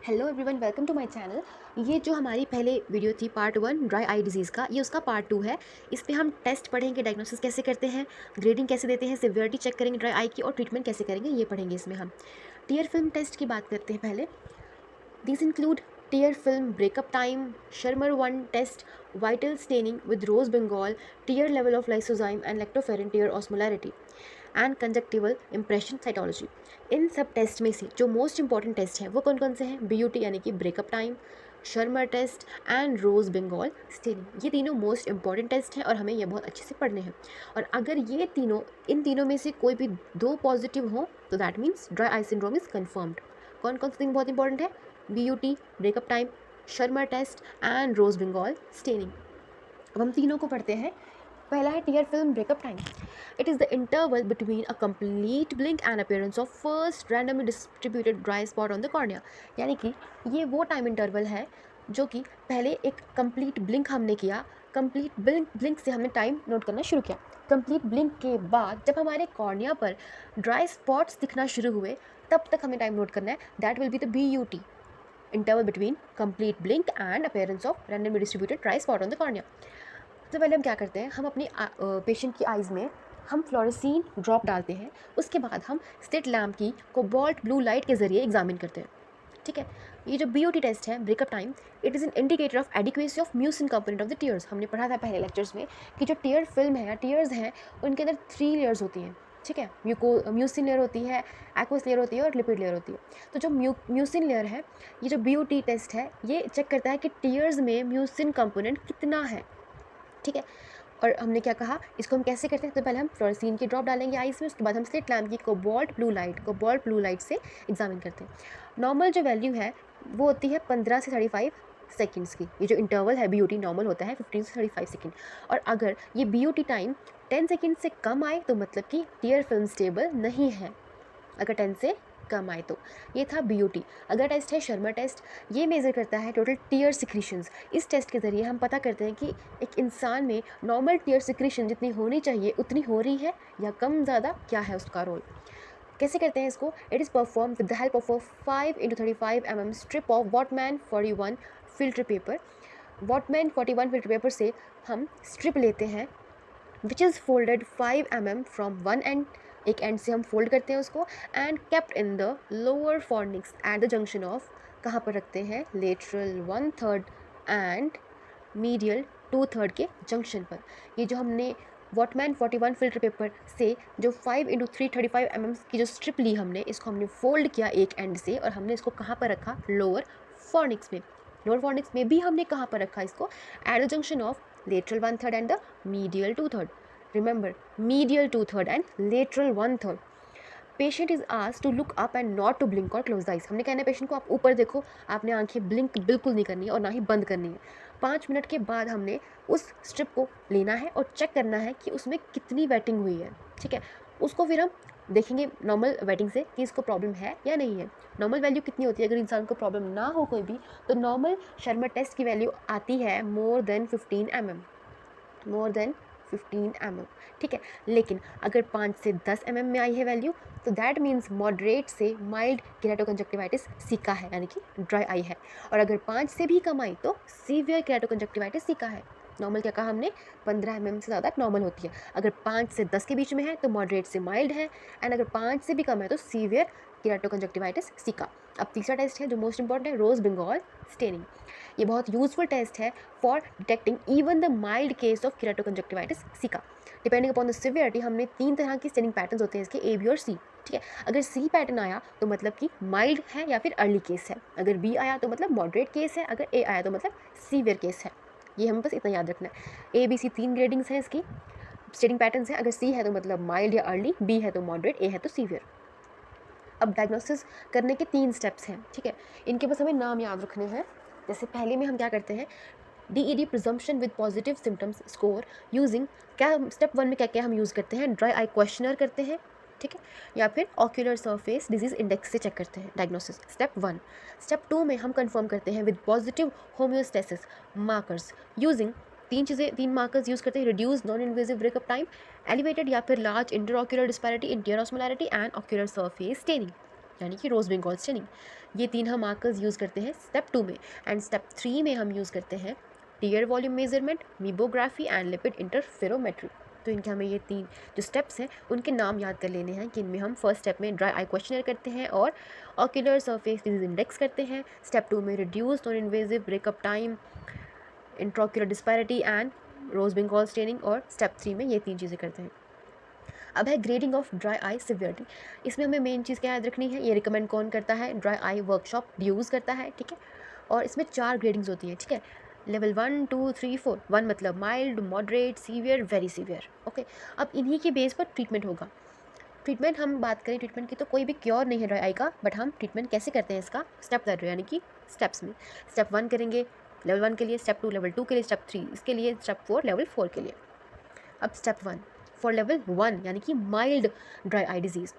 Hello everyone, welcome to my channel. ये जो हमारी पहले वीडियो थी पार्ट 1 ड्राई आई डिजीज़ का, ये उसका पार्ट 2 है। इस पे हम टेस्ट पढ़ेंगे, डायग्नोसिस कैसे करते हैं, ग्रेडिंग कैसे देते हैं, सिवियरिटी चेक करेंगे ड्राई आई की और ट्रीटमेंट कैसे करेंगे, ये पढ़ेंगे इसमें हम। टीयर फिल्म टेस्ट की बात करते हैं पहले। These include tear film breakup time, Shermer 1 test, vital staining with rose bengal, tear level of lysozyme and lactoferrin tear osmolarity, and conjunctival impression cytology. इन सब टेस्ट में से जो मोस्ट इंपॉर्टेंट टेस्ट है वो कौन कौन से हैं? BUT यानी कि breakup time, Schirmer test and rose bengal staining. ये तीनों मोस्ट इंपॉर्टेंट टेस्ट हैं और हमें ये बहुत अच्छे से पढ़ने हैं। और अगर इन तीनों में से कोई भी दो पॉजिटिव हो तो that means dry eye syndrome is confirmed. कौन कौन से थिंग बहुत इंपॉर्टेंट है? BUT breakup time, Schirmer test and rose bengal staining. अब हम तीनों को पढ़ते हैं। पहला है tear film breakup time. It is the interval between a complete blink and appearance of first randomly distributed dry spot on the cornea. यानी कि ये वो टाइम इंटरवल है जो कि पहले एक कंप्लीट ब्लिंक हमने किया, कंप्लीट ब्लिंक से हमने टाइम नोट करना शुरू किया। कंप्लीट ब्लिंक के बाद जब हमारे कॉर्निया पर ड्राई स्पॉट्स दिखना शुरू हुए तब तक हमें टाइम नोट करना है। That will be the BUT, interval between complete blink and appearance of randomly distributed dry spot on the cornea. सबसे पहले हम क्या करते हैं, हम अपनी पेशेंट की आइज़ में हम फ्लोरेसीन ड्रॉप डालते हैं। उसके बाद हम स्लिट लैम्प की कोबाल्ट ब्लू लाइट के ज़रिए एग्जामिन करते हैं। ठीक है। ये जो BOT टेस्ट है breakup time, it is an indicator of adequacy of mucin component of the tears. हमने पढ़ा था पहले लेक्चर्स में कि जो टीयर फिल्म है या टीयर्स हैं उनके अंदर 3 लेयर्स होती हैं। ठीक है। म्यूसिन लेयर होती है, एक्वस लेयर होती है और लिपिड लेयर होती है। तो जो म्यूसिन लेयर है, ये जो BOT टेस्ट है ये चेक करता है कि टीयर्स में म्यूसिन कंपोनेंट कितना है। ठीक है। और हमने क्या कहा, इसको हम कैसे करते हैं? तो पहले हम फ्लोरेसीन की ड्रॉप डालेंगे आइस में, उसके बाद हम स्लिट लैम्प की कोबाल्ट ब्लू लाइट से एग्जामिन करते हैं। नॉर्मल जो वैल्यू है वो होती है 15 से 35 सेकेंड्स की। ये जो इंटरवल है BOT नॉर्मल होता है 15 से 35 सेकेंड। और अगर ये BOT टाइम 10 सेकेंड से कम आए तो मतलब कि टीयर फिल्म स्टेबल नहीं है। अगर 10 से कम आए तो ये था BOT। अगला टेस्ट है शर्मा टेस्ट। ये मेज़र करता है टोटल टीयर सिक्रीशंस। इस टेस्ट के ज़रिए हम पता करते हैं कि एक इंसान में नॉर्मल टीयर सिक्रीशन जितनी होनी चाहिए उतनी हो रही है या कम ज़्यादा, क्या है उसका रोल। कैसे करते हैं इसको? It is perform with the help of a 5x35 mm strip of Whatman 41 filter paper. Whatman 41 filter paper से हम स्ट्रिप लेते हैं which is folded 5 mm from one end, एक एंड से हम फोल्ड करते हैं उसको, and kept in the lower fornix at the junction of, कहाँ पर रखते हैं? लेटरल 1/3 एंड मीडियल 2/3 के जंक्शन पर। ये जो हमने वॉटमैन 41 फिल्टर पेपर से जो 5x335 mm की जो स्ट्रिप ली हमने, इसको हमने फोल्ड किया एक एंड से और हमने इसको कहाँ पर रखा? लोअर फॉर्निक्स में। लोअर फॉर्निक्स में भी हमने कहाँ पर रखा इसको? Eight the junction of lateral 1/3 and the medial 2/3. Remember, medial 2/3 and lateral 1/3. Patient is asked to look up and not to blink और क्लोज द आइज। हमने कहना है पेशेंट को आप ऊपर देखो, आपने आंखें ब्लिंक बिल्कुल नहीं करनी है और ना ही बंद करनी है। 5 मिनट के बाद हमने उस स्ट्रिप को लेना है और चेक करना है कि उसमें कितनी वेटिंग हुई है। ठीक है। उसको फिर हम देखेंगे नॉर्मल वेटिंग से कि इसको प्रॉब्लम है या नहीं है। नॉर्मल वैल्यू कितनी होती है? अगर इंसान को प्रॉब्लम ना हो कोई भी तो नॉर्मल शर्मा टेस्ट की वैल्यू आती है more than 15 mm, more than 15 mm। ठीक है। लेकिन अगर 5 से 10 mm में आई है वैल्यू तो दैट मीन्स मॉडरेट से माइल्ड केराटोकंजक्टिवाइटिस सीका है, यानी कि ड्राई आई है। और अगर 5 से भी कम आई तो सीवियर केराटोकंजक्टिवाइटिस सीका है। नॉर्मल क्या कहा हमने? 15 mm से ज़्यादा नॉर्मल होती है। अगर 5 से 10 के बीच में है तो मॉडरेट से माइल्ड है, एंड अगर 5 से भी कम है तो सीवियर केराटोकंजक्टिवाइटिस सीका। अब तीसरा टेस्ट है जो मोस्ट इंपॉर्टेंट है, रोज बंगाल स्टेनिंग। ये बहुत यूजफुल टेस्ट है for detecting even the mild case of keratoconjunctivitis sicca. Depending upon the severity हमने 3 तरह की स्टेनिंग पैटर्न्स होते हैं इसके, A, B और C। ठीक है। अगर C पैटर्न आया तो मतलब कि माइल्ड है या फिर अर्ली केस है। अगर B आया तो मतलब मॉडरेट केस है। अगर A आया तो मतलब सीवियर केस है। ये हमें बस इतना याद रखना है। ABC 3 ग्रेडिंग्स हैं इसकी, स्टेनिंग पैटर्न्स है। अगर C है तो मतलब माइल्ड या अर्ली, B है तो मॉडरेट, A है तो सीवियर। अब डायग्नोसिस करने के 3 स्टेप्स हैं। ठीक है। इनके बस हमें नाम याद रखने हैं। जैसे पहले में हम क्या करते हैं, DED presumption with positive symptoms score using, क्या स्टेप 1 में क्या क्या हम यूज़ करते हैं? ड्राई आई क्वेश्चनर करते हैं। ठीक है। या फिर ऑक्यूलर सरफेस डिजीज इंडेक्स से चेक करते हैं डायग्नोसिस, स्टेप 1। स्टेप 2 में हम कंफर्म करते हैं with positive homeostasis markers using, 3 markers use करते हैं, reduce non invasive breakup time, elevated या फिर large interocular disparity in tear osmolarity and ocular surface staining. यानी कि रोज बेंगॉल स्टेनिंग। ये 3 हम मार्कर्स यूज़ करते हैं स्टेप 2 में। एंड स्टेप 3 में हम यूज़ करते हैं tear volume measurement, meibography and lipid interferometry. तो इनके हमें ये 3 जो स्टेप्स हैं उनके नाम याद कर लेने हैं कि इनमें हम फर्स्ट स्टेप में ड्राई आई क्वेश्चनर करते हैं और ऑक्यूलर सरफेस डिजीज इंडेक्स करते हैं। स्टेप 2 में reduce non invasive breakup time, intraocular disparity and rose bengal staining, और स्टेप 3 में ये 3 चीज़ें करते हैं। अब है grading of dry eye severity. इसमें हमें मेन चीज़ क्या याद रखनी है, ये रिकमेंड कौन करता है, ड्राई आई वर्कशॉप ड्यूज़ करता है, ठीक है। और इसमें 4 ग्रेडिंग्स होती हैं, ठीक है। लेवल 1 2 3 4। 1 मतलब mild, moderate, severe, very severe, okay. अब इन्हीं के बेस पर ट्रीटमेंट होगा। ट्रीटमेंट हम बात करें ट्रीटमेंट की, तो कोई भी क्योर नहीं है ड्राई आई का, बट हम ट्रीटमेंट कैसे करते हैं इसका स्टेप दर यानी कि स्टेप्स में। स्टेप 1 करेंगे लेवल 1 के लिए, स्टेप 2 लेवल 2 के लिए, स्टेप 3 इसके लिए, स्टेप 4 लेवल 4 के लिए। अब स्टेप 1 फॉर लेवल 1 यानी कि माइल्ड ड्राई आई डिजीज़,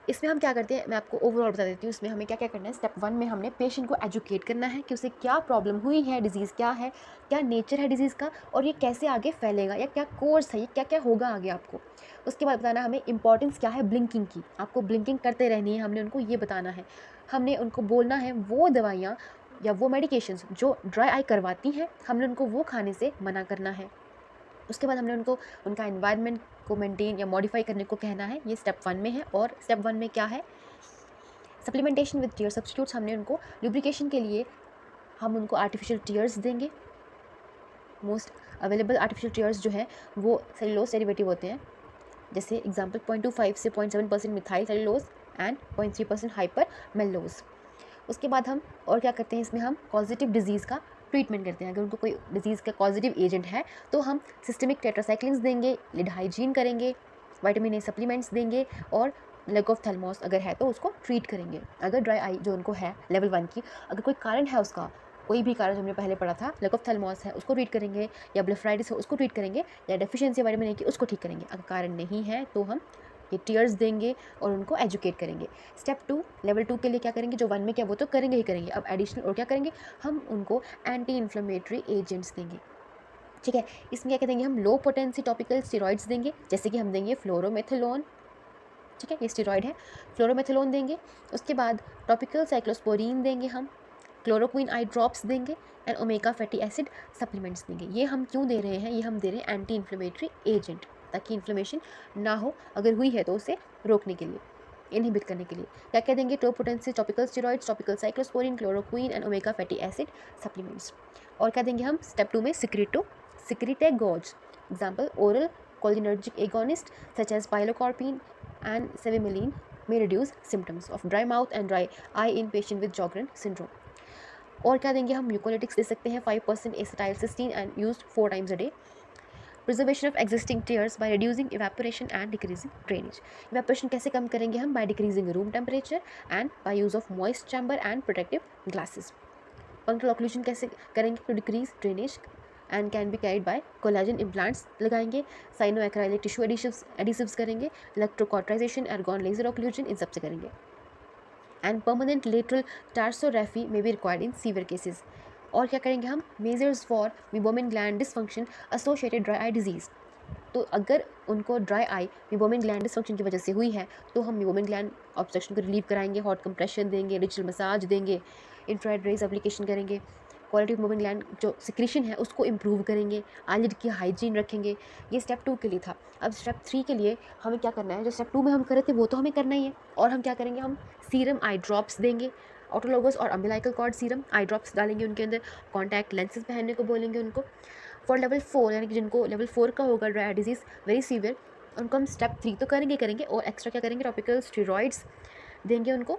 इसमें हम क्या करते हैं मैं आपको ओवरऑल बता देती हूँ। इसमें हमें क्या क्या करना है, स्टेप 1 में हमने पेशेंट को एजुकेट करना है कि उसे क्या प्रॉब्लम हुई है, डिजीज़ क्या है, क्या नेचर है डिजीज़ का, और ये कैसे आगे फैलेगा या क्या कोर्स है, ये क्या क्या होगा आगे आपको। उसके बाद बताना हमें इंपॉर्टेंस क्या है ब्लिंकिंग की, आपको ब्लिंकिंग करते रहनी है, हमने उनको ये बताना है। हमने उनको बोलना है वो दवाइयाँ या वो मेडिकेशंस जो ड्राई आई करवाती हैं, हमने उनको वो खाने से मना करना है। उसके बाद हमने उनको उनका एनवायरनमेंट को मेंटेन या मॉडिफाई करने को कहना है, ये स्टेप 1 में है। और स्टेप 1 में क्या है, सप्लीमेंटेशन विद टीयर सब्स्टिट्यूट्स। हमने उनको लुब्रिकेशन के लिए हम उनको आर्टिफिशियल टीयर्स देंगे। मोस्ट अवेलेबल आर्टिफिशियल टीयर्स जो है वो सेलुलोज डेरिवेटिव होते हैं, जैसे एग्जांपल 0.25 से 0.7% मिथाइल सेलुलोज एंड 0.3% हाइपर मेलोज। उसके बाद हम और क्या करते हैं, इसमें हम कॉजेटिव डिजीज़ का ट्रीटमेंट करते हैं। अगर उनको कोई डिजीज़ का कॉजेटिव एजेंट है तो हम सिस्टमिक टेट्रासाइक्लिन्स देंगे, लिड हाइजीन करेंगे, विटामिन ए सप्लीमेंट्स देंगे, और लेग ऑफ थैलमोस अगर है तो उसको ट्रीट करेंगे। अगर ड्राई आई जो उनको है लेवल 1 की, अगर कोई कारण है उसका, कोई भी कारण जो हमने पहले पढ़ा था, लेग ऑफ थैलमोस है उसको ट्रीट करेंगे, या ब्लेफराइटिस है उसको ट्रीट करेंगे, या डेफिशिएंसी विटामिन ए की उसको ठीक करेंगे। अगर कारण नहीं है तो हम ये टीयर्स देंगे और उनको एजुकेट करेंगे। स्टेप 2 लेवल 2 के लिए क्या करेंगे, जो 1 में क्या वो तो करेंगे ही करेंगे। अब एडिशनल और क्या करेंगे, हम उनको एंटी इन्फ्लेमेटरी एजेंट्स देंगे, ठीक है। इसमें क्या देंगे, हम लो पोटेंसी टॉपिकल स्टेरॉइड्स देंगे, जैसे कि हम देंगे फ्लोरोमेथिलोन, ठीक है, ये स्टेरॉइड है, फ्लोरोमेथिलोन देंगे। उसके बाद टॉपिकल साइक्लोस्पोरीन देंगे, हम क्लोरोक्विन आई ड्रॉप्स देंगे, and omega fatty acid supplements देंगे। ये हम क्यों दे रहे हैं, ये हम दे रहे हैं एंटी इन्फ्लेमेटरी एजेंट, ताकि इन्फ्लेमेशन ना हो, अगर हुई है तो उसे रोकने के लिए, इनहिबिट करने के लिए। क्या क्या देंगे, low potency topical steroids, topical cyclosporine, chloroquine and omega fatty acid supplements. और क्या देंगे हम स्टेप 2 में secretagogues, example oral cholinergic agonist such as pilocarpine and cevimeline may reduce symptoms of dry mouth and dry eye in patient with Sjogren syndrome. और क्या देंगे हम, म्यूकोलिटिक्स दे सकते हैं 5% acetylcysteine and used 4 times a day. Preservation of existing tears by reducing evaporation and decreasing drainage. Evaporation कैसे कम करेंगे हम, by decreasing room temperature and by use of moist chamber and protective glasses. Punctal occlusion कैसे करेंगे, to decrease drainage and can be carried by collagen implants लगाएंगे, साइनोएक्राइलिक tissue एडिसिव्स करेंगे, इलेक्ट्रोकॉर्टाइजेशन, एर्गॉन laser occlusion, इन सबसे करेंगे। And permanent lateral tarsorrhaphy में be required in severe cases. और क्या करेंगे हम, measures for meibomian gland dysfunction associated dry eye disease. तो अगर उनको dry eye meibomian gland dysfunction की वजह से हुई है तो हम मीबोमिन ग्लैंड ऑब्स्ट्रक्शन को रिलीव कराएंगे, हॉट कंप्रेशन देंगे, रिचुअल मसाज देंगे, इंफ्रारेड रेज एप्लीकेशन करेंगे, क्वालिटी ऑफ मीबोमिन ग्लैंड जो सिक्रीशन है उसको इम्प्रूव करेंगे, आईलिड की हाइजीन रखेंगे। ये स्टेप 2 के लिए था। अब स्टेप 3 के लिए हमें क्या करना है, जो स्टेप 2 में हम कर रहे थे वो तो हमें करना ही है, और हम क्या करेंगे, हम सीरम आई ड्रॉप्स देंगे, ऑटोलोगस और अम्बिलाइकल कॉर्ड सीरम आई ड्रॉप्स डालेंगे उनके अंदर, कॉन्टैक्ट लेंसेज पहनने को बोलेंगे उनको। फॉर लेवल 4 यानी कि जिनको लेवल 4 का होगा dry eye disease very severe, उनको हम स्टेप 3 तो करेंगे और एक्स्ट्रा क्या करेंगे, टॉपिकल स्टेरॉइड्स देंगे उनको,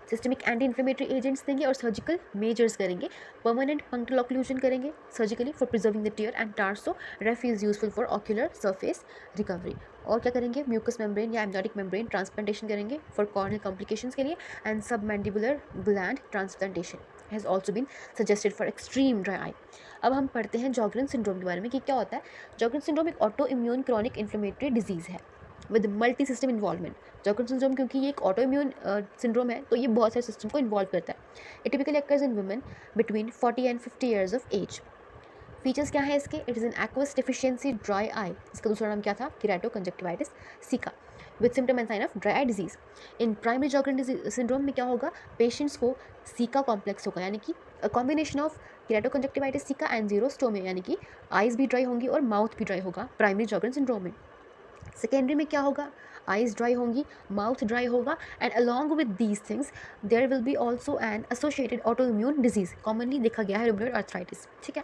सिस्टमिक एंटी इन्फ्लेमेटरी एजेंट्स देंगे, और सर्जिकल मेजर्स करेंगे। परमानेंट पंक्टल ऑक्लूजन करेंगे surgically for preserving the tear, and tarsorrhaphy is useful for ocular surface recovery. और क्या करेंगे, म्यूकस मेम्ब्रेन या एम्नियोटिक मेम्ब्रेन ट्रांसप्लांटेशन करेंगे फॉर कॉर्नियल कॉम्प्लिकेशंस के लिए, and submandibular gland transplantation has also been suggested for extreme dry eye. अब हम पढ़ते हैं जॉगरन सिंड्रोम के बारे में कि क्या होता है। जॉगरन सिंड्रोम एक auto immune chronic inflammatory disease है with multi system involvement. Sjogren syndrome क्योंकि ये एक ऑटो इम्यून सिंड्रोम है तो ये बहुत सारे सिस्टम को इन्वॉल्व करता है। It typically occurs in women between 40 and 50 years of age. Features क्या है इसके, it is an aqueous deficiency dry eye, इसका दूसरा नाम क्या था, keratoconjunctivitis sicca. With symptom and sign of dry eye disease. In primary Sjogren syndrome में क्या होगा, पेशेंट्स को सीका कॉम्प्लेक्स होगा, यानी कि combination of keratoconjunctivitis caeca and xerostomia, यानी कि आइज़ भी ड्राई होंगी और माउथ भी ड्राई होगा प्राइमरी जॉगरन सिंड्रोम में। सेकेंडरी में क्या होगा, आइज़ ड्राई होंगी, माउथ ड्राई होगा, and along with these things there will be also an associated auto immune disease, commonly देखा गया है रूमेटॉइड आर्थराइटिस। ठीक है,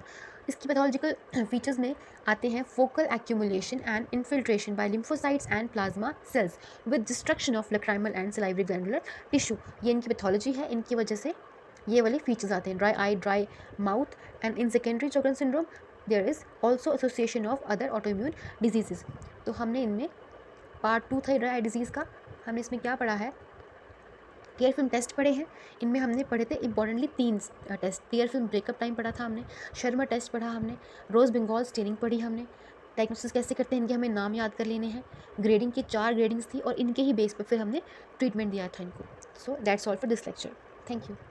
इसकी पैथोलॉजिकल फीचर्स में आते हैं focal accumulation and infiltration by lymphocytes and plasma cells with destruction of lacrimal and salivary glandular tissue. ये इनकी पैथोलॉजी है, इनकी वजह से ये वाले फीचर्स आते हैं, dry eye, dry mouth, and in secondary Sjogren syndrome there is also association of other autoimmune diseases. तो हमने इनमें पार्ट 2 था ड्राई आई डिजीज़ का, हमने इसमें क्या पढ़ा है, टीयर फिल्म टेस्ट पढ़े हैं। इनमें हमने पढ़े थे importantly 3 test, tear film breakup time पढ़ा था हमने, शर्मा टेस्ट पढ़ा हमने, रोज़ बंगाल स्टेनिंग पढ़ी हमने, डायग्नोसिस कैसे करते हैं इनके हमें नाम याद कर लेने हैं, ग्रेडिंग की 4 ग्रेडिंग्स थी और इनके ही बेस पर फिर हमने ट्रीटमेंट दिया था इनको। So that's all for this lecture, thank you.